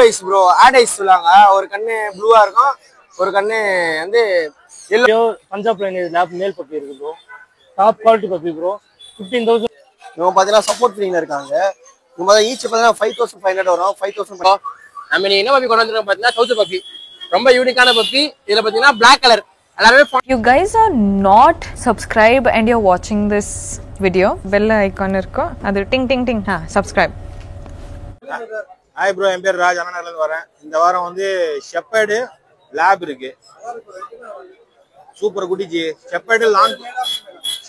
Ice bro, odd eyes சொல்லுவாங்க. ஒரு கண்ணு ப்ளூவா இருக்கும், ஒரு கண்ணு வந்து எல்லோ. Punjab line lab male puppy இருக்கு bro. Top quality puppy bro. 15,000. இவங்க பார்த்தீங்கன்னா சப்போர்ட் ஃப்ரீல இருக்காங்க. இவங்க ஈச் பார்த்தீங்கன்னா 5,500 வரும். 5,000 நம்ம நீ என்ன பப்பி கொண்டு வந்துருக்கோம் பார்த்தீங்கன்னா சவுத் பப்பி. ரொம்ப யூனிக்கான பப்பி. இதுல பார்த்தீங்கன்னா black colour. You guys are not subscribed and you're watching this video. Bell icon irko adu ting ting ting subscribe. Hi bro, என் பேர் ராஜ், அண்ணாநகர்லேருந்து வரேன். இந்த வாரம் வந்து ஷெப்பர்டு லேப் இருக்கு. சூப்பர் குட்டிச்சு.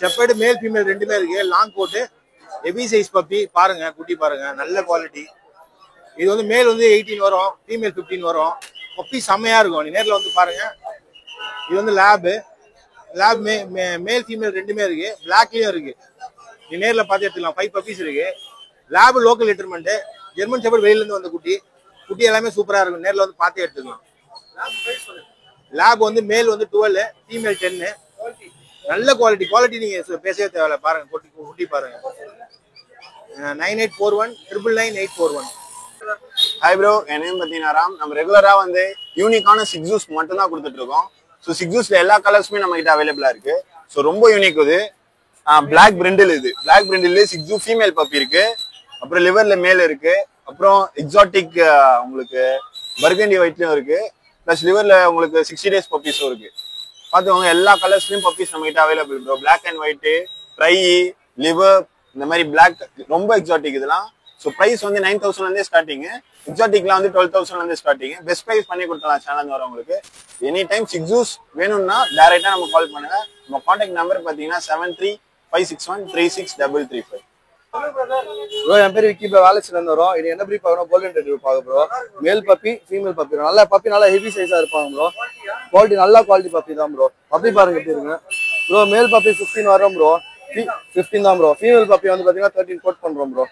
ஷெப்பர்டு மேல் ஃபீமேல் ரெண்டுமே இருக்கு. Long coat heavy size puppy. பாருங்க, குட்டி பாருங்க, நல்ல குவாலிட்டி. இது வந்து மேல் வந்து 18 வரும், ஃபீமேல் 15 வரும். பப்பி செம்மையா இருக்கும், நீ நேரில் வந்து பாருங்க. இது வந்து லேப் மேல் ஃபீமேல் ரெண்டுமே இருக்கு. பிளாக்லயும் இருக்கு, நீ நேரில் பார்த்து எடுத்துக்கலாம். 5 பப்பீஸ் இருக்கு. லேப் லோக்கல் லிட்டர்மெண்ட். ஜெர்மன் ஷெப்பர்ட் வெளியில இருந்து வந்த குட்டி எல்லாமே சூப்பரா இருக்கும், நேரில் வந்து பார்த்து எடுத்துக்கலாம். லேப் வந்து மேல் வந்து 12, ஃபீமேல் 10. நல்ல குவாலிட்டி நீங்க பேசவே தேவையில்ல. பாருங்க, குட்டி பாருங்க. 9841 999 841. ஹாய் ப்ரோ, என் நேம் பார்த்தீங்கன்னா ராம். நம்ம ரெகுலரா வந்து யூனிக்கான சிக்ஸூஸ் மட்டும் தான் கொடுத்துட்டு இருக்கோம். ஸோ சிக்ஸூஸ்ல எல்லா கலர்ஸுமே நம்ம கிட்ட அவைலபிளா இருக்கு. ஸோ ரொம்ப யூனிக் இது. பிளாக் பிரிண்டில், இது பிளாக் பிரிண்டில் சிக்ஸூ ஃபீமேல் பப்பி இருக்கு. அப்புறம் லிவர்ல மேல் இருக்கு. அப்புறம் எக்ஸாட்டிக் உங்களுக்கு பர்கண்டி ஒயிட்லயும் இருக்கு. பிளஸ் லிவர்ல உங்களுக்கு 60 days பப்பீஸும் இருக்கு. பார்த்துக்கோங்க, எல்லா கலர்ஸ்லயும் பப்பீஸ் நம்ம கிட்ட available bro. Black and white, tri, liver, இந்த மாதிரி பிளாக் ரொம்ப எக்ஸாட்டிக் இதெல்லாம். ஸோ ப்ரைஸ் வந்து 9,000 ஸ்டார்டிங். எக்ஸாட்டிக்லாம் வந்து 12,000 ஸ்டார்டிங். பெஸ்ட் ப்ரைஸ் பண்ணி கொடுக்கலாம் சேனல் வரவங்களுக்கு. எனி டைம் சிக்ஸூஸ் வேணும்னா டைரக்டா நம்ம கால் பண்ணுங்க. நம்ம கான்டாக்ட் நம்பர் பார்த்தீங்கன்னா 7356136335. ப்ரோ, என் பேர் விக்கி ப்ரோ, வேலஸ்ல இருந்து வரோம். இது என்ன பிரீட் பார்க்கணும், கோல்டன் ரெட்ரீவர் பார்க்க bro. Male puppy, female puppy. நல்ல பப்பி, நல்லா ஹெவி சைஸா இருப்பாங்க ப்ரோ. குவாலிட்டி நல்ல குவாலிட்டி பப்பி தான் ப்ரோ. பப்பி பாருங்க எப்படி இருக்கு ப்ரோ. மேல் பப்பி 15 வரும் ப்ரோ. 15 தான் ப்ரோ. ஃபீமேல் பப்பி வந்து பாத்தீங்கன்னா 13 கோட் பண்றோம் ப்ரோ.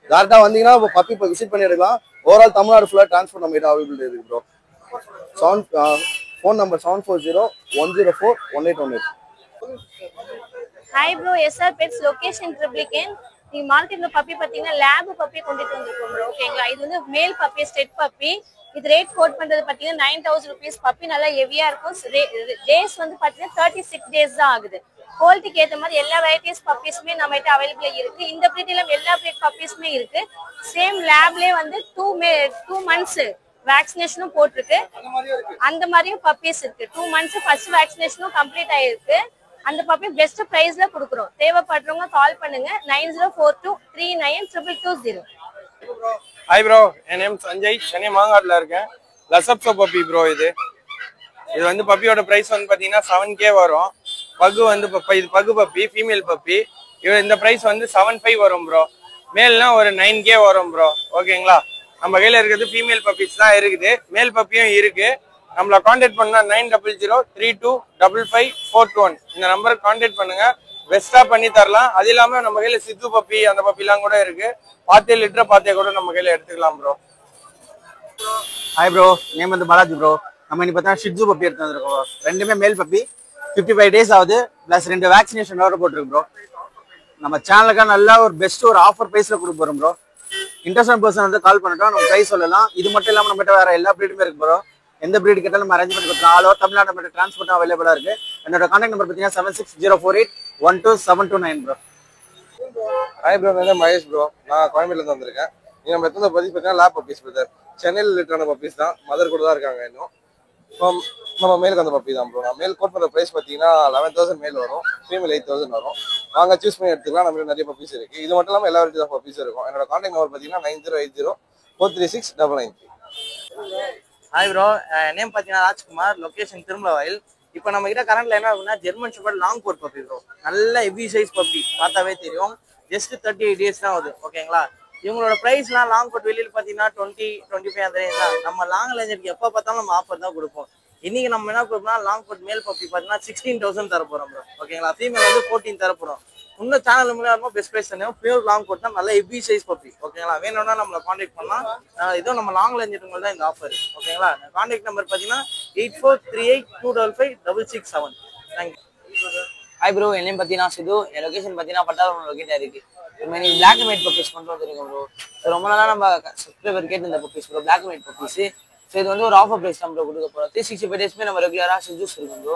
டேரக்டா வந்தீங்கன்னா பப்பி விசிட் பண்ணி எடுக்கலாம். ஓவரால் தமிழ்நாடு ஃபுல்லா டிரான்ஸ்போர்ட் நம்ம கிட்ட அவைலபிள் இருக்கு bro. Phone number 7401041818. Hi bro, SR pets, location Triplicane. நீங்க மார்க்கெட்ல பப்பி பாத்தீங்கன்னா லேப் பப்பி கொண்டுட்டு வந்திருக்கோம் ப்ரோ. ஓகேங்களா, இது வந்து மேல் பப்பி, ஸ்டெட் பப்பி. இது ரேட் கோட் பண்றது பாத்தீங்கன்னா 9,000 rupees. பப்பி நல்லா ஹெவியா இருக்கும். டேஸ் வந்து பாத்தீங்கன்னா 36 days தான் ஆகுது. குவாலிட்டிக்கு ஏற்ற மாதிரி எல்லா வெரைட்டிஸ் பப்பீஸுமே நம்ம கிட்ட அவைலபிளா இருக்கு. இந்த பிரீட்ல எல்லா பிரீட் பப்பீஸுமே இருக்கு. சேம் லேப்லயே வந்து 2 months வேக்சினேஷனும் போட்டிருக்கு. அந்த மாதிரியும் பப்பீஸ் இருக்கு. 2 months ஃபர்ஸ்ட் வேக்சினேஷனும் கம்ப்ளீட் ஆயிருக்கு. அந்த பப்பி பெஸ்ட் பிரைஸ்ல கொடுக்குறோம். தேவைப்படுறவங்க கால் பண்ணுங்க 9042392220. ஹாய் ப்ரோ, என் நேம் சஞ்சய், சென்னை மாங்காட்டில் இருக்கேன். லசப்சோ பப்பி ப்ரோ. இது வந்து பப்பியோட பிரைஸ் வந்து பார்த்தீங்கன்னா 7K வரும். பகு வந்து இது பகு பப்பி, ஃபீமேல் பப்பி. இந்த பிரைஸ் வந்து 75 வரும் ப்ரோ. மேல்னா ஒரு 9K வரும் ப்ரோ. ஓகேங்களா, நம்ம கையில் இருக்கிறது ஃபீமேல் பப்பீஸ் தான் இருக்குது. மேல் பப்பியும் இருக்கு. நம்மளை கான்டாக்ட் பண்ணா 9003255421 இந்த நம்பருக்கு கான்டாக்ட் பண்ணுங்க. பெஸ்டா பண்ணி தரலாம். அது இல்லாம நம்ம கையில சித்து பப்பி, அந்த பப்பிலாம் கூட இருக்கு. பாத்தே லிட்டர் பாத்தே கூட நம்ம கையில எடுத்துக்கலாம் ப்ரோ. ஹாய் ப்ரோ, நேம் வந்து பாலாஜி ப்ரோ. நம்ம இன்னைக்கு பார்த்தா ஷிட்ஜு பப்பி எடுத்து வந்திருக்கோம். ரெண்டுமே மேல் பப்பி, 55 days ஆகுது. பிளஸ் 2 வேக்சினேஷன் வேற போட்டிருக்கு ப்ரோ. நம்ம சேனலுக்காக நல்லா ஒரு பெஸ்ட் ஒரு ஆஃபர் பிரைஸ்ல கொடுக்க போறோம் ப்ரோ. இன்ட்ரெஸ்ட் பர்சன் வந்து கால் பண்ணிட்டோம், நம்ம பிரைஸ் சொல்லலாம். இது மட்டும் இல்லாம நம்ம கிட்ட வேற எல்லா பிரீடுமே இருக்கு ப்ரோ. எந்த பிரீடு கேட்டாலும் நம்ம அரேஞ்ச் பண்ணி கொடுத்துருவோம். ஆல் ஓவர் தமிழ்நாடு நம்ம டிரான்ஸ்போர்ட் அவைலபிளா இருக்கு. என்னோட கான்டாக்ட் நம்பர் பார்த்தீங்கன்னா 7604812729 ப்ரோ. ஹாய் ப்ரோ, நான் மகேஷ் ப்ரோ. நான் கோயம்பேடுல இருந்து வந்திருக்கேன். நீங்க நம்ம எத்தனை பப்பீஸ் பார்த்தீங்கன்னா லேப் பப்பீஸ் பிரதர். சென்னையில் லிட்டரான பப்பீஸ் தான். மதர் கூட தான் இருக்காங்க இன்னும். நம்ம மேலுக்கு அந்த பப்பி தான் ப்ரோ. நான் மேல் கோட் பண்ணுற ப்ரைஸ் பார்த்தீங்கன்னா 11,000 மேல் வரும். ஃபீமேல் 8,000 வரும். வாங்க சூஸ் பண்ணி எடுத்துக்கலாம். நம்ம நிறைய பப்பீஸ் இருக்கு. இது மட்டும் இல்லாமல் எல்லா வெரைட்டி ஆஃப் பப்பீஸ் இருக்கும். என்னோட கான்டாக்ட் நம்பர் பார்த்தீங்கன்னா 9080436999. ஹாய் ப்ரோ, நேம் பார்த்தீங்கன்னா ராஜ்குமார், லொகேஷன் திருமலவாயில். இப்போ நம்ம கிட்ட கரண்ட்ல என்ன அப்படின்னா German shepherd long coat puppy bro. நல்ல ஹெவி சைஸ் பப்பி, பார்த்தாவே தெரியும். ஜஸ்ட் 38 days தான் ஆகுது. ஓகேங்களா, இவங்களோட ப்ரைஸ்லாம் லாங் கோட் வெளியில் பார்த்தீங்கன்னா 20-25 அந்த ரேஞ்ச் தான். நம்ம லாங் ரேஞ்சருக்கு எப்போ பார்த்தாலும் நம்ம ஆஃபர் தான் கொடுப்போம். இன்னைக்கு நம்ம என்ன கொடுப்போம்னா லாங் கோட் மேல் பப்பி பார்த்தீங்கன்னா 16,000 தர போறோம் ப்ரோ. ஓகேங்களா, ஃபீமேல் வந்து 14 தர போறோம். இன்னும் சேனல் மூலமா பெஸ்ட் பிரைஸ் தருவோம். பியூர் லாங் கோட் தான், நல்ல ஹெவி சைஸ் பப்பி. ஓகேங்களா, வேணும்னா நம்மளை கான்டாக்ட் பண்ணலாம். இதுவும் நம்ம லாங் ரேஞ்சுக்கு தான் இந்த ஆஃபர். ஓகேங்களா, கான்டாக்ட் நம்பர் பார்த்தீங்கன்னா 8438255667. தேங்க்யூ. ஹாய் ப்ரோ, என் நேம் பார்த்தீங்கன்னா சிது. என் லொகேஷன் பார்த்தீங்கன்னா பட்டாளம் லொகேட்டாக இருக்கு. இன்னைக்கு பிளாக் அண்ட் ஒயிட் பப்பீஸ் கொண்டு வந்துருக்கோம் ப்ரோ. ரொம்ப நாளா நம்ம சப்ஸ்கிரைபர் கேட்டு இந்த puppies bro, black and white puppies. So இது வந்து ஒரு ஆஃபர் பிரைஸ் தான் ப்ரோ கொடுக்க போகிறோம். 365 டேஸ்மே நம்ம ரெகுலராக சிக்ஸூஸ் இருக்கும் ப்ரோ.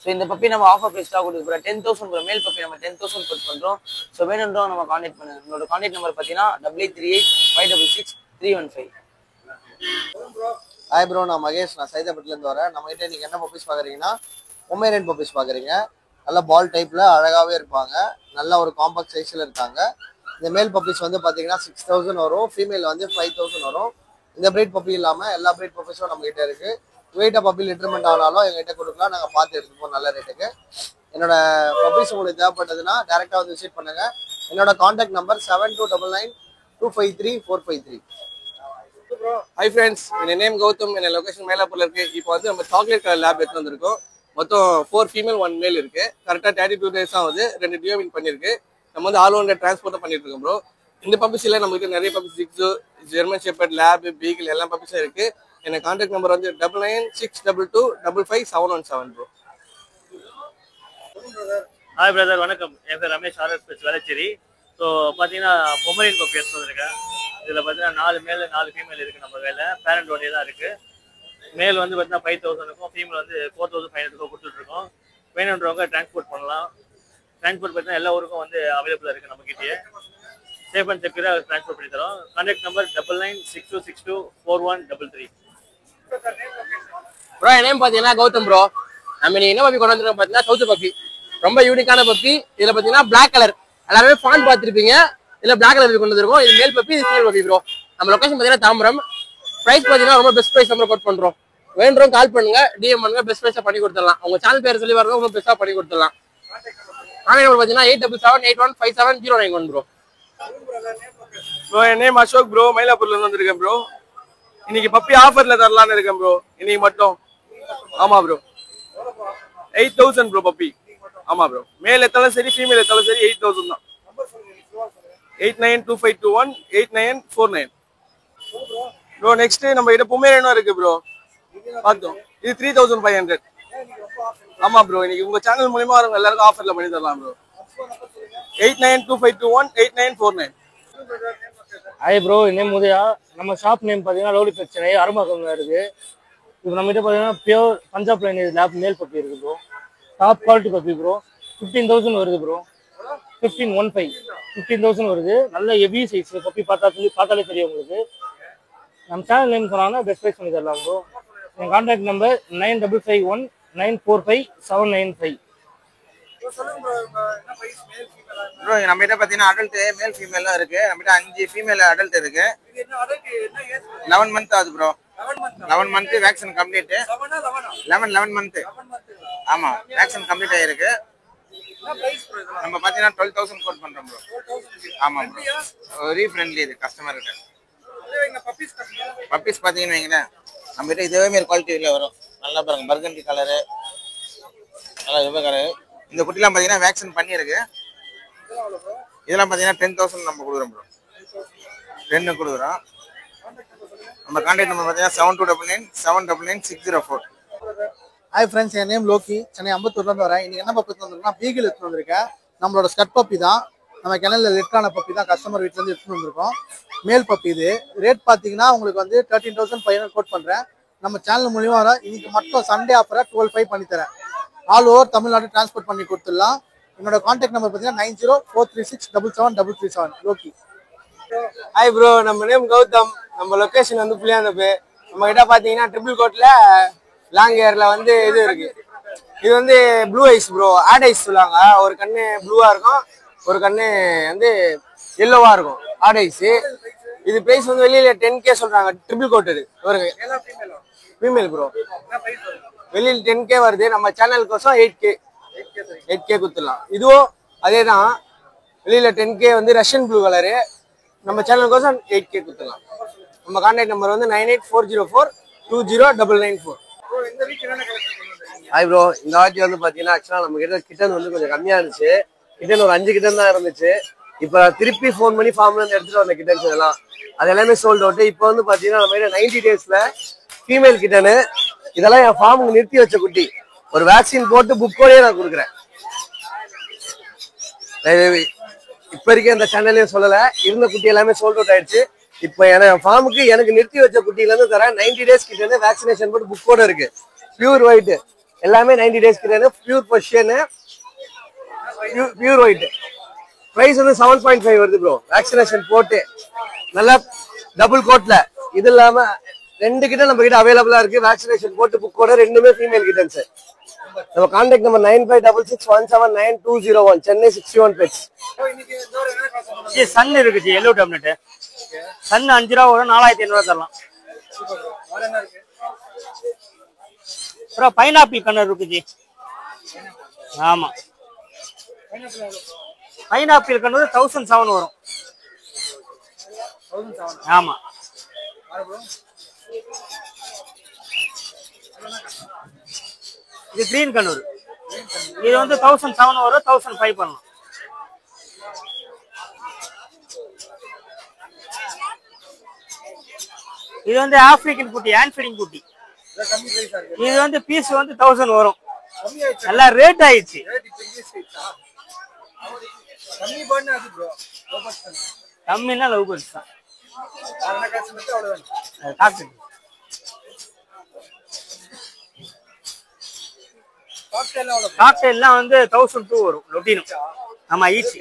ஸோ இந்த பப்பி நம்ம ஆஃபர் பிரைஸ் தான் கொடுக்க போகிறோம். 10,000 ப்ரோ. மேல் பப்பி நம்ம 10,000 கோட் பண்ணுறோம். ஸோ வேணுன்றவங்க நம்ம கான்டாக்ட் பண்ணுங்க. என்னோட கான்டாக்ட் நம்பர் பார்த்தீங்கன்னா 8838566315. ஹாய் ப்ரோ, நான் மகேஷ். நான் சைதாப்பேட்டிலேருந்து வரேன். நம்ம கிட்ட நீங்கள் என்ன பப்பீஸ் பார்க்குறீங்கன்னா பொமேரியன் பப்பீஸ் பார்க்குறீங்க. நல்ல பால் டைப்பில் அழகாகவே இருப்பாங்க. நல்ல ஒரு காம்பாக்ட் சைஸில் இருக்காங்க. இந்த மேல் பப்பீஸ் வந்து பார்த்தீங்கன்னா 6,000 வரும். ஃபீமேல் வந்து 5,000 வரும். இந்த பிரீட் பப்பி இல்லாமல் எல்லா பிரீட் பப்பீஸும் நம்மகிட்ட இருக்குது. வெயிட்டாக பப்பி லிட்டர்மெண்ட் ஆனாலும் எங்கள்கிட்ட கொடுக்கலாம். நாங்கள் பார்த்து எடுத்துப்போம் நல்ல ரேட்டுக்கு. என்னோட பப்பீஸ் உங்களுக்கு தேவைப்பட்டதுன்னா டேரெக்டாக வந்து விசிட் பண்ணுங்கள். என்னோட கான்டாக்ட் நம்பர் 7299253453. ஹாய் ஃப்ரெண்ட்ஸ், என் நேம் கௌதம். என் லொகேஷன் மேலாப்பூர்ல இருக்கு. இப்போ வந்து நம்ம சாக்லேட் கலர் லேப் எடுத்து வந்திருக்கோம். மொத்தம் 4 ஃபீமேல் 1 மேல் இருக்கு. கரெக்டாக 32 டேஸ் ஆகுது. 2 டியோவின் பண்ணிருக்கு. நம்ம வந்து ஆல் ஓவர் டிரான்ஸ்போர்ட் பண்ணிட்டு இருக்கோம் ப்ரோ. இந்த பப்பீஸ் இல்லை, நம்ம கிட்ட நிறைய puppies, six, German shepherd, lab, beagle எல்லா பப்பீஸும் இருக்கு. எனக்கு கான்டாக்ட் நம்பர் வந்து 9962255717 ப்ரோ. ஹாய் பிரதர், வணக்கம். என் பேர் ரமேஷ், ஆர்எஸ் வேளச்சேரி. ஸோ பார்த்தீங்கன்னா பொமரியன் பப்பி எடுத்து வந்திருக்கேன். இதில் பார்த்தீங்கன்னா 4 மேல் 4 ஃபீமேல் இருக்குது. நம்ம வேலை பேரண்ட் ஒன்றே தான் இருக்குது. மேல் வந்து பார்த்தீங்கன்னா 5,000 இருக்கும். ஃபீமேல் வந்து 4,500 கொடுத்துட்ருக்கோம். வேணுன்றவங்க டிரான்ஸ்போர்ட் பண்ணலாம். டிரான்ஸ்போர்ட் பார்த்தீங்கன்னா எல்லா ஊருக்கும் வந்து அவைலபிளாக இருக்குது. நம்மக்கிட்டே சேஃப் அண்ட் செக்யூராக டிரான்ஸ்போர்ட் பண்ணி தரோம். Contact number 9962624133. ப்ரோ என் நேம் பார்த்தீங்கன்னா கௌதம் ப்ரோ. நம்ம நீ என்ன பப்பி கொண்டு வந்துருக்கோம் பார்த்தீங்கன்னா சவுத்து பப்பி. ரொம்ப யூனிக்கான பப்பி. இதில் பார்த்தீங்கன்னா பிளாக் கலர் எல்லாருமே ஃபான் பார்த்துருப்பீங்க. இதில் பிளாக் கலர் கொண்டு வந்துருக்கோம். இது மேல் பப்பி, இது ஃபீமேல் பப்பி ப்ரோ. நம்ம லொகேஷன் பார்த்தீங்கன்னா தாம்பரம். ப்ரைஸ் பார்த்தீங்கன்னா ரொம்ப பெஸ்ட் ப்ரைஸ் நம்ம கோட் பண்ணுறோம். வேண்டுறோம் கால் பண்ணுங்க, டிஎம் பண்ணுங்க, பெஸ்ட் ப்ரைஸாக பண்ணி கொடுத்துடலாம். உங்க சேனல் பேர் சொல்லி வரணும், ரொம்ப பெஸ்ட்டாக பண்ணி கொடுத்துடலாம். கான்டாக்ட் நம்பர் பார்த்தீங்கன்னா 8778157091 ப்ரோ. ப்ரோ என் நேம் அசோக் ப்ரோ. மயிலாப்பூர்ல இருந்து வந்திருக்கேன் ப்ரோ. இன்னைக்கு பப்பி ஆஃபர்ல தரலான்னு இருக்கேன் ப்ரோ. இன்னைக்கு மட்டும். ஆமா ப்ரோ, 8,000 ப்ரோ பப்பி. ஆமா ப்ரோ, மேல் எத்தாலும் சரி, ஃபீமேல் எத்தாலும் சரி 8,000 தான். 8925218949 ப்ரோ. நெக்ஸ்ட் நம்ம கிட்ட பொமேரியனும் இருக்கு ப்ரோ. பார்த்தோம், இது 3,500. ஆமா ப்ரோ, இன்னைக்கு உங்க சேனல் மூலமா வரவங்க எல்லாருக்கும் ஆஃபர்ல பண்ணி தரலாம் ப்ரோ. 8925218949. ஹாய் ப்ரோ, என் நேம் உதயா. நம்ம ஷாப் நேம் பார்த்தீங்கன்னா லவ்லி பிரச்சனை அருமாக்கம்ல இருக்குது. இப்போ நம்மகிட்ட பார்த்தீங்கன்னா pure Punjab line lab male puppy இருக்குது bro. Top quality puppy bro. 15,000 வருது ப்ரோ. 15,000 வருது. நல்ல ஹெவி சைஸ் பப்பி. பார்த்தாலே தெரியும் உங்களுக்கு. நம்ம சேனல் நேம் சொன்னாங்கன்னா பெஸ்ட் ப்ரைஸ் பண்ணி தரலாம் ப்ரோ. என் கான்டாக்ட் நம்பர் 9551945795. ப்ரோ நம்ம கிட்ட பார்த்தீங்கன்னா அடல்ட் மேல் ஃபீமேலும் இருக்கு. நம்ம கிட்ட 5 ஃபீமேல் அடல்ட் இருக்கு. 11 மந்த் ஆகுது bro. 11 month vaccine complete. 11 month. ஆமா, வேக்சின் கம்ப்ளீட் ஆயிருக்கு. நம்ம பார்த்தீங்கன்னா 12,000 கோட் பண்றோம் ப்ரோ. ஆமா ப்ரோ, வெரி ஃப்ரெண்ட்லி இது கஸ்டமருக்கு. பப்பீஸ் பார்த்தீங்கன்னு வைங்களேன், நம்ம கிட்ட இதே மாதிரி குவாலிட்டியில் வரும். நல்லா பாருங்க, பர்கண்டி கலரு, நல்லா இதே கலரு. இந்த குட்டிலாம் பார்த்தீங்கன்னா வேக்சின் பண்ணியிருக்கு. இதெல்லாம் பார்த்தீங்கன்னா 10,000 நம்ம கொடுக்குறோம் ப்ரோ. 10 கொடுக்குறோம். நம்ம கான்டாக்ட் நம்பர் பார்த்தீங்கன்னா 7299799604. ஹாய் ஃப்ரெண்ட்ஸ், என் நேம் லோக்கி. சென்னை அம்பத்தூர்லேருந்து வரேன். இன்னைக்கு என்ன பப்பி வந்துருக்கோம்னா பீகிள் எடுத்து வந்திருக்கேன். நம்மளோட ஸ்கட் பப்பி தான். நம்ம கிணல்ல ரெட்டான பப்பி தான் கஸ்டமர் வீட்டிலேருந்து எடுத்துட்டு வந்திருக்கோம். மேல் பப்பி இது. ரேட் பார்த்தீங்கன்னா உங்களுக்கு வந்து 13,500 கோட் பண்ணுறேன். நம்ம சேனல் மூலியமா வர இன்னைக்கு மட்டும் சண்டே ஆஃபராக 12,500 பண்ணித்தரேன். ஆல் ஓவர் தமிழ்நாடு டிரான்ஸ்போர்ட் பண்ணி கொடுத்துடலாம். என்னோட கான்டாக்ட் நம்பர் பார்த்தீங்கன்னா 9043677737. லோக்கி. ஹாய் ப்ரோ, நம்ம நேம் கௌதம். நம்ம லொகேஷன் வந்து புளியாந்தப்பு. நம்ம கிட்ட பாத்தீங்கன்னா ட்ரிபிள் கோட்ல லாங் ஏர்ல வந்து இது இருக்கு. இது வந்து blue eyes bro. Odd eyes சொல்லுவாங்க. ஒரு கண்ணு ப்ளூவா இருக்கும், ஒரு கண்ணு வந்து எல்லோவா இருக்கும். Add ice. இது பிரைஸ் வந்து வெளியில 10K சொல்றாங்க. ட்ரிபிள் கோட் இது. ஒரு ஃபீமேல் ப்ரோ. வெளியில் 10K வருது. நம்ம சேனலுக்கோசம் 8K கொடுத்துடலாம். இதுவும் அதே தான். வெளியில 10K வந்து ரஷ்யன் ப்ளூ கலரு. நம்ம சேனலுக்கோசம் 8K கொடுத்துடலாம். நம்ம கான்டாக்ட் நம்பர் வந்து 9840420994. ஹாய் ப்ரோ, இந்த வாட்டி வந்து பாத்தீங்கன்னா ஆக்சுவலா நம்ம கிட்ட கிட்டன் வந்து கொஞ்சம் கம்மியா இருந்துச்சு. கிட்டன் ஒரு 5 கிட்டன் தான் இருந்துச்சு. இப்ப திருப்பி ஃபோன் பண்ணி ஃபார்ம்ல இருந்து எடுத்துட்டு வந்த கிட்டன்ஸ் இதெல்லாம் அது எல்லாமே சோல்ட் அவுட். இப்போ வந்து பாத்தீங்கன்னா நம்ம 90 டேஸ்ல ஃபீமேல் கிட்டனு இதெல்லாம் என் ஃபார்முக்கு நிறுத்தி வச்ச குட்டி. ஒரு வேக்சின் போட்டு புக்கோடயே நான் கொடுக்குறேன். இப்ப வரைக்கும் அந்த சேனல்லையும் சொல்லல. இருந்த குட்டி எல்லாமே சோல்ட் அவுட் ஆயிடுச்சு. இப்போ என் ஃபார்முக்கு எனக்கு நிறுத்தி வச்ச குட்டில இருந்து தரேன். 90 days கிட்ட இருந்து வேக்சினேஷன் போட்டு புக்கோட இருக்கு. பியூர் ஒயிட் எல்லாமே 90 days கிட்ட இருந்து pure Persian pure white. Price வந்து 7.5 வருது ப்ரோ. வேக்சினேஷன் போட்டு நல்லா டபுள் கோட்ல. இது இல்லாம 2 கிட்ட நம்ம கிட்ட அவைலபிளா இருக்கு. வேக்சினேஷன் போட்டு புக்கோட ரெண்டுமே ஃபீமேல் கிட்டன்ஸ். நம்ம கான்டாக்ட் நம்பர் 9566179201 சென்னை 61 பெட்ஸ். சன் இருக்கு எல்லோ டேப்லெட். சன் 5 ரூபா வரும், 4500 தரலாம். அப்புறம் பைனாப்பிள் கண்ணர் இருக்கு ஜி. ஆமா பைனாப்பிள் கண்ணர் 1007 வரும். ஆமா இது கிரீன் கண்ணூர். இது வந்து 1007 வரும், 1005 பண்ணலாம். இது வந்து ஆப்பிரிக்கன் குட்டி, ஹேண்ட் ஃபீடிங் குட்டி. இது வந்து பீஸ் வந்து 1000 வரும். நல்லா ரேட் ஆயிடுச்சு. கம்மின்னா லவ் பேர்ட்ஸ் தான். காக்டெயில்லாம் வந்து 1002 வரும் லொட்டினோ. ஆமா ஈச்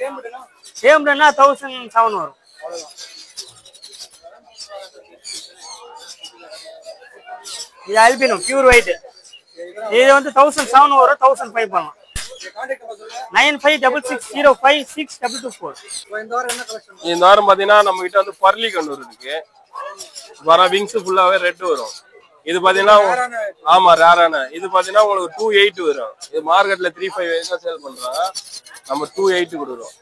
சேம்னா 1007 வரும். இது அல்பினோ பியூர் ஒயிட். இது வந்து 1007 வரும், 1005 பண்ணலாம். 9566056224. இந்த வாரம் பாத்தீங்கன்னா நம்ம கிட்ட வந்து பர்லி கண்ணூர் இருக்கு. வர விங்ஸ் ஃபுல்லாவே ரெட் வரும். இது பாத்தீங்கன்னா ஆமா ரேரான. இது பாத்தீங்கன்னா உங்களுக்கு 28 வரும். இது மார்க்கெட்ல 35 வரைக்கும் சேல் பண்றாங்க. நம்ம 28 கொடுக்குறோம்.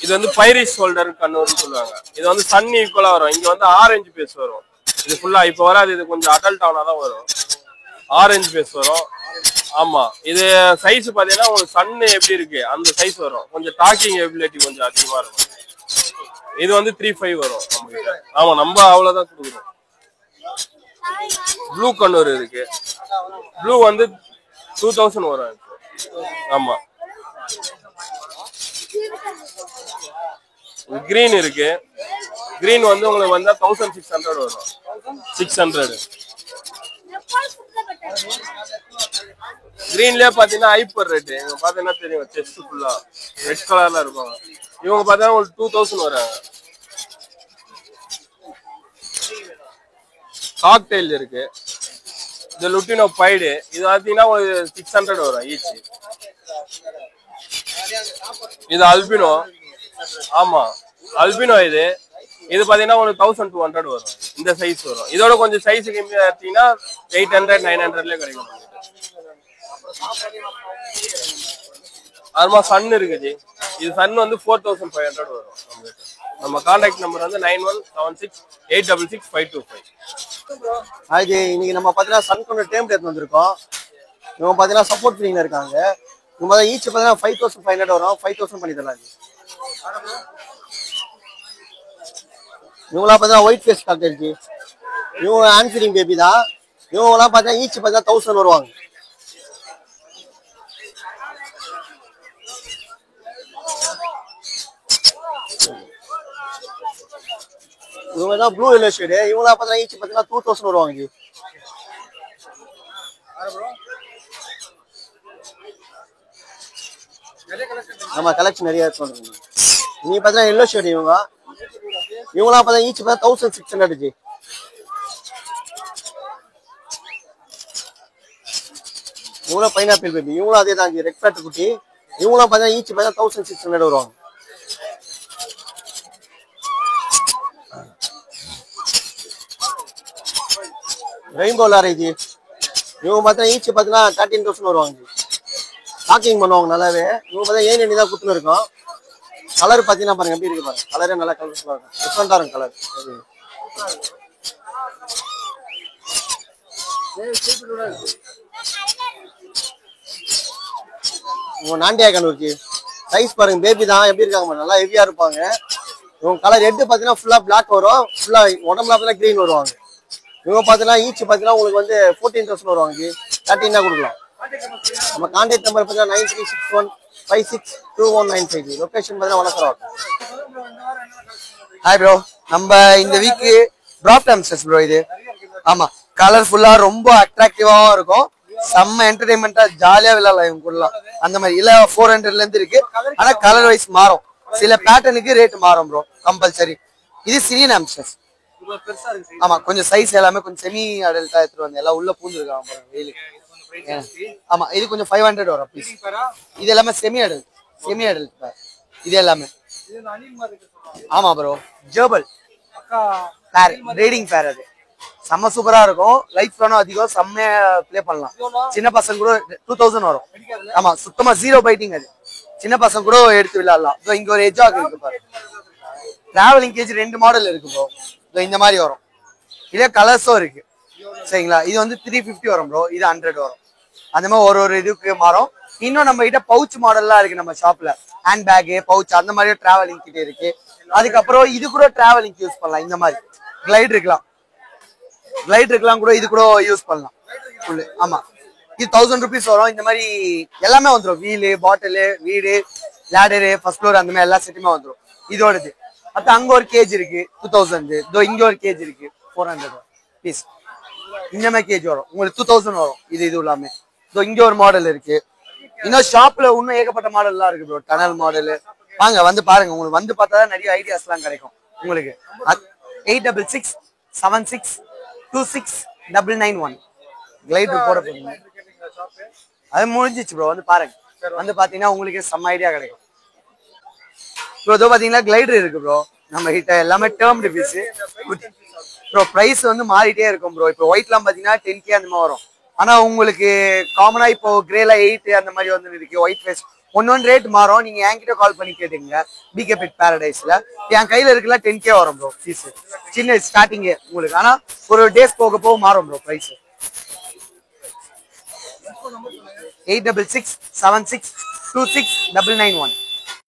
இது வந்து பைரிஷ் ஷோல்டர் கண்ணூர்னு சொல்லுவாங்க. இது வந்து சன் ஈக்குவலா வரும். இங்க வந்து ஆரஞ்சு பேஸ் வரும். இது ஃபுல்லா இப்ப வராது. இது கொஞ்சம் அடல்ட் ஆனாதான் வரும். ஆரஞ்சு பேஸ் வரும். ஆமா இது சைஸ் பாத்தீங்கன்னா உங்களுக்கு சன் எப்படி இருக்கு அந்த சைஸ் வரும். கொஞ்சம் டாக்கிங் எபிலிட்டி கொஞ்சம் அதிகமா இருக்கும். இது வந்து 35 வரும் நம்ம கிட்ட. ஆமா நம்ம அவ்வளவுதான் கொடுக்குறோம். ப்ளூ கண்ணூர் இருக்கு. ப்ளூ வந்து 2000 வரும். ஆமா கிரீன் இருக்கு. கிரீன் வந்து உங்களுக்கு வந்தா 1600 வரும். 600. கிரீன்லயே பாத்தீங்கன்னா ஹைப்பர் ரெட். இவங்க பாத்தீங்கன்னா தெரியும் செஸ்ட் ஃபுல்லா ரெட் கலர்ல இருப்பாங்க. இவங்க பாத்தீங்கன்னா உங்களுக்கு 2000 வராங்க. காக்டெயில் இருக்கு. இது லுட்டினோ பைடு. இது பாத்தீங்கன்னா உங்களுக்கு 600 வரும் ஈச். இது அல்பினோ. ஆமா அல்பினோ. இது இது பாத்தீங்கன்னா உங்களுக்கு 1200 வரும். இந்த சைஸ் வரும். இதோட கொஞ்சம் சைஸ் கம்மியா எடுத்தீங்கன்னா 800 900ல கிடைக்கும். அதுமா சன் இருக்குது. இது சன் வந்து 4500 வரும். நம்ம கான்டாக்ட் நம்பர் வந்து 9176866525. அது இன்னைக்கு நம்ம பாத்தீங்கன்னா சன் கொண்டு டேம் எடுத்து வந்திருக்கோம். இவங்க பாத்தீங்கன்னா சப்போர்ட் ஃபீலிங்ல இருக்காங்க. இவங்க தான் ஈச் பாத்தீங்கன்னா 5500 வரும். 5000 பண்ணி தரலாம். இவங்களா பார்த்தா ஒயிட் ஃபேஸ் காக்டெயில். இவங்க ஹேண்ட் ஃபீடிங் பேபி தான். இவங்கலாம் பார்த்தா ஈச் பார்த்தா 1000 வருவாங்க. இவங்க தான் ப்ளூ எல்லோ ஷேடு. இவங்களா பார்த்தா ஈச் பார்த்தீங்கன்னா 2000 வருவாங்க. நம்ம கலெக்ஷன் நிறைய இருக்கும். நீ பார்த்தா எல்லோ ஷேடு. இவங்களா பார்த்தா ஈச் பார்த்தா 1600 இவங்களும் பைனாப்பிள் பேபி. இவங்களும் அதே தான் ரெட் ஃபேட் குட்டி. இவங்களும் பார்த்தா ஈச் பார்த்தா 1600 வருவாங்க. ரெயின்போ லாரேஜ். இவங்க பார்த்தா ஈச் பார்த்தீங்கன்னா 13000 வருவாங்க. டாக்கிங் பண்ணுவாங்க நல்லாவே. இவங்க பார்த்தா ஏன் தான் குத்துன்னு இருக்கும். கலர் பார்த்தீங்கன்னா பாருங்க எப்படி இருக்கு பாருங்க. கலரே நல்லா கலர்ஃபுல்லா இருக்கும். டிஃப்ரெண்டா இருக்கும் கலர். இவங்க நாண்டியா கண்ணூர்ச்சி சைஸ் பாருங்க. பேபி தான் எப்படி இருக்காங்க. நல்லா ஹெவியா இருப்பாங்க. இவங்க கலர் ரெட்டு பார்த்தீங்கன்னா ஃபுல்லா பிளாக் வரும். ஃபுல்லா உடம்புல பார்த்தீங்கன்னா கிரீன் வருவாங்க. இவங்க பார்த்தீங்கன்னா ஈச் பார்த்தீங்கன்னா உங்களுக்கு வந்து 14000 வருவாங்க. 13 தான் கொடுக்கலாம். நம்ம கான்டாக்ட் நம்பர் பார்த்தீங்கன்னா 562195. லொகேஷன் பார்த்தீங்கன்னா வணக்கம். ஹாய் ப்ரோ, நம்ம இந்த வீக்கு ப்ராப் டாம்ஸ்டர்ஸ் ப்ரோ. இது ஆமா, கலர்ஃபுல்லா ரொம்ப அட்ராக்டிவாவும் இருக்கும். செம்ம என்டர்டைன்மெண்டா ஜாலியா விளையாடலாம் இவங்க கூடலாம். அந்த மாதிரி இல்ல 400ல இருந்து இருக்கு. ஆனா கலர் வைஸ் மாறும், சில பேட்டர்னுக்கு ரேட் மாறும் ப்ரோ, கம்பல்சரி. இது சிரியன் ஆம்ஸ்டர்ஸ். ஆமா, கொஞ்சம் சைஸ் எல்லாமே கொஞ்சம் செமி அடல்ட்டா எடுத்துட்டு வந்து எல்லாம் உள்ள பூந்துருக்காங்க வெயிலுக்கு. ஆமா, இது கொஞ்சம் 500 வரும் ப்ளீஸ். இது எல்லாமே செமி அடல்ட் இது எல்லாமே. ஆமா ப்ரோ, ஜெர்பல் பேர், பிரீடிங் பேர். அது செம்ம சூப்பரா இருக்கும். லைஃப் வேணும் அதிகம், செம்மையா ப்ளே பண்ணலாம். சின்ன பசங்க கூட 2000 வரும். ஆமா, சுத்தமா 0 பைட்டிங். அது சின்ன பசங்க கூட எடுத்து விளையாடலாம். இங்க ஒரு எஜ்ஜாக் இருக்கு பாரு. டிராவலிங் கேஜ் 2 மாடல் இருக்கு ப்ரோ. இந்த மாதிரி வரும். இதே கலர்ஸும் இருக்கு சரிங்களா. இது வந்து 350 வரும் ப்ரோ, இது 100 வரும். அந்த மாதிரி ஒரு இதுக்கு மாறும். இன்னும் நம்ம கிட்ட பவுச் மாடல்லாம் இருக்கு நம்ம ஷாப்ல. ஹேண்ட் பேக், பவுச் அந்த மாதிரி டிராவலிங் கிட்ட இருக்கு. அதுக்கப்புறம் இது கூட டிராவலிங் யூஸ் பண்ணலாம். இந்த மாதிரி கிளைட் இருக்கலாம் கூட, இது கூட யூஸ் பண்ணலாம். ஆமா, இது 1000 rupees வரும். இந்த மாதிரி எல்லாமே வந்துடும். வீலு, பாட்டிலு, வீடு, லேடரு, ஃபர்ஸ்ட் ஃப்ளோர் அந்த மாதிரி எல்லா செட்டுமே வந்துடும் இதோடது. அப்ப அங்க ஒரு கேஜ் இருக்கு 2000. இதோ இங்க ஒரு கேஜ் இருக்கு 400 பீஸ். இந்த மாதிரி கேஜ் வரும் உங்களுக்கு 2000 வரும். இது எல்லாமே. இதோ இங்க ஒரு மாடல் இருக்கு. இன்னும் ஷாப்ல இன்னும் ஏகப்பட்ட மாடல் எல்லாம் இருக்கு ப்ரோ. Tunnel model. வாங்க வந்து பாருங்க. உங்களுக்கு வந்து பார்த்தாதான் நிறைய ஐடியாஸ் எல்லாம் கிடைக்கும் உங்களுக்கு. 8666262991 கிளைட் போட போறீங்க. அது முடிஞ்சிச்சு ப்ரோ. வந்து பாருங்க. வந்து பாத்தீங்கன்னா உங்களுக்கு செம்ம ஐடியா கிடைக்கும் ப்ரோ. இதோ பாத்தீங்கன்னா கிளைடர் இருக்கு ப்ரோ நம்ம கிட்ட. எல்லாமே டேர்ம்டு பீஸ் ப்ரோ. பிரைஸ் வந்து மாறிட்டே இருக்கும் ப்ரோ. இப்போ ஒயிட்லாம் பாத்தீங்கன்னா 10K அந்த மாதிரி வரும். ஆனா உங்களுக்கு காமனா இப்போ கிரேல 8 அந்த மாதிரி வந்து இருக்கு. ஒயிட் ஃபேஸ் ஒன்னொன்னு ரேட் மாறும். நீங்க என்கிட்ட கால் பண்ணி கேட்டீங்க. பிகே பெட் பாரடைஸ்ல என் கையில இருக்குல்ல 10K வரும் ப்ரோ பீஸ். சின்ன ஸ்டார்டிங் உங்களுக்கு. ஆனா ஒரு டேஸ் போக மாறும் ப்ரோ பிரைஸ். 8666262991.